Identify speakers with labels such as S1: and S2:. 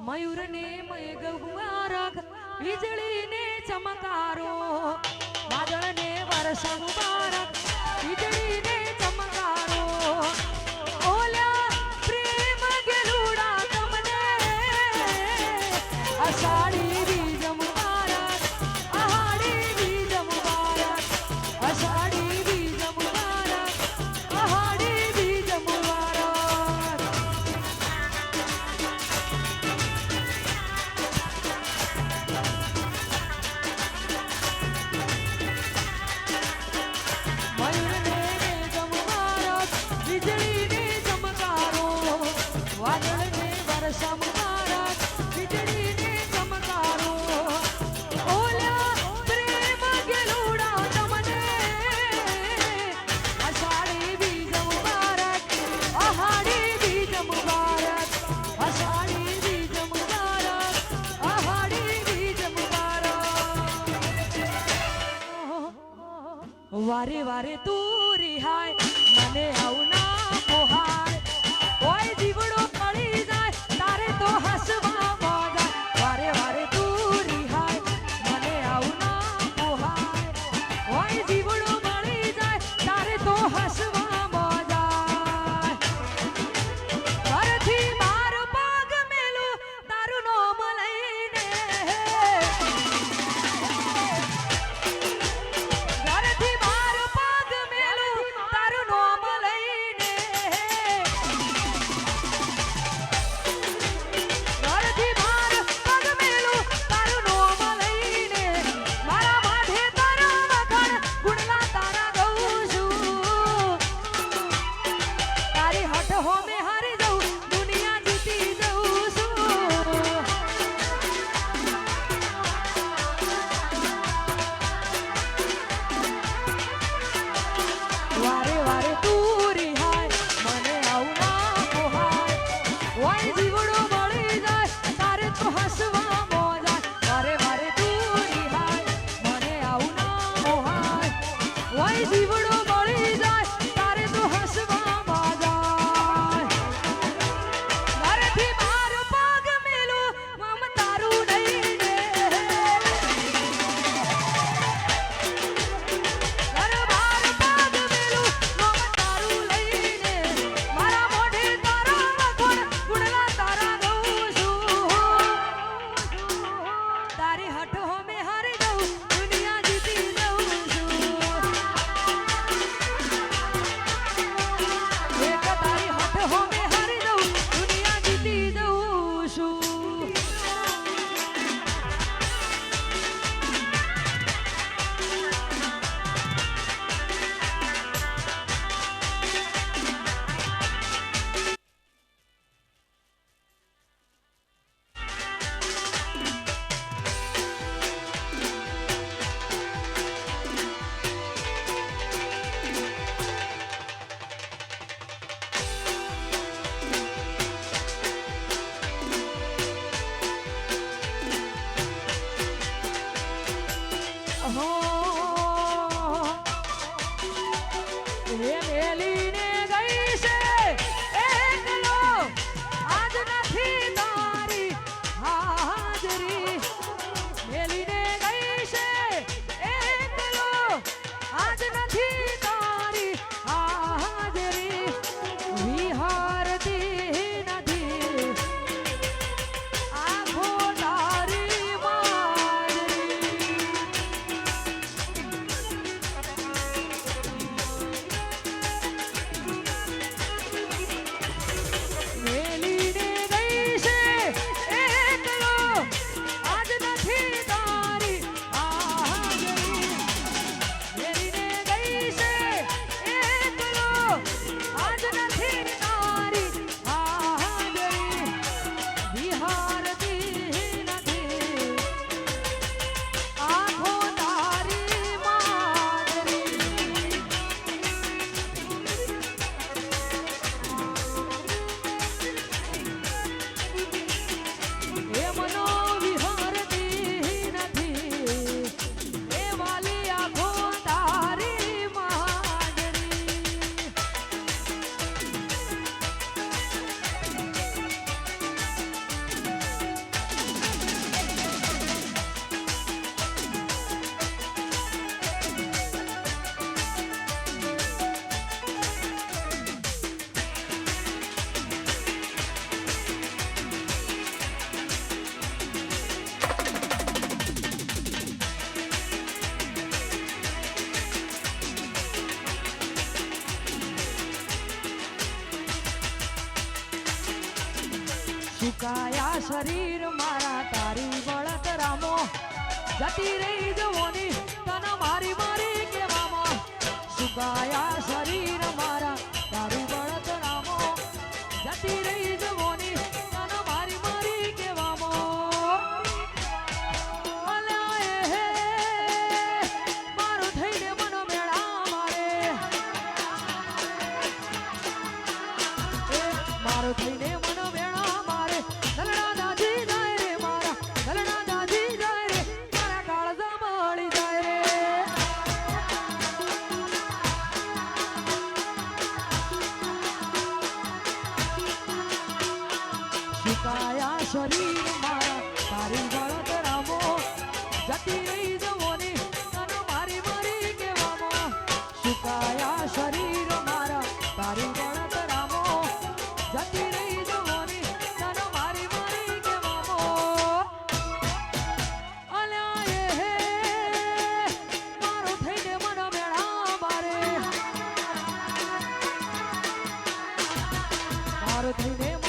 S1: मयूर ने मेघ वीजળી ने चमकारो वादळ ने वर्ष मुबारक वीजળી ने चमकारो ओल्या प्रेम गेलुडा तमने आषाढी बीज मुबारक आहाडी बीज मुबारक आषाढी बीज मुबारक आहाडी बीज मुबारक मयूर ने मेघ मुबारक वीजળી ने चमकारो वादळ ने वर्षा मुबारक वीजળી ने चमकारो ओल्या प्रेम गेलुडा तमने आषाढी बीज मुबारक आहाडी बीज मुबारक आषाढी बीज मुबारक आहाडी बीज मुबारक वारे वारे तू रिहाय મને આવું ના પોહાય ઓય જીવડો પડી જાય તારે તો હસવા મોજા વારે વારે તું રિહાય મને આવું ના પોહાય ઓય જીવડો પડી જાય તારે તો હસવા મોજા ઘરથી બાર પગ મેલું તારું નામ લઈને ઘરથી બાર પગ મેલું સુકાયા શરીર મારા તારી બળત રામો જતી રહી જવોની તન મારી મારી કેવામાં સુકાયા શરીર મારા તારી બળત રામો જતી રહી જવોની તન મારી મારી કેવામાં અલ્યા એ હે મારું થઈને મન મેળા મારે મારું થઈને મન મેળા મારે દલડા દાજી જાય રે મારા દલડા દાજી જાય રે મારા કાળજા મળી જાય રે સુકાયા શરીર મારા તારી બળત રામો જતી રહી જવોની તન મારી મારી કેવામાં સુકાયા શરીર મારા તારી બળત રામો જતી રહી જવોની તન મારી મારી કેવામાં અલ્યા એ હે મારું થઈને મન મેળા મારે મારું થઈને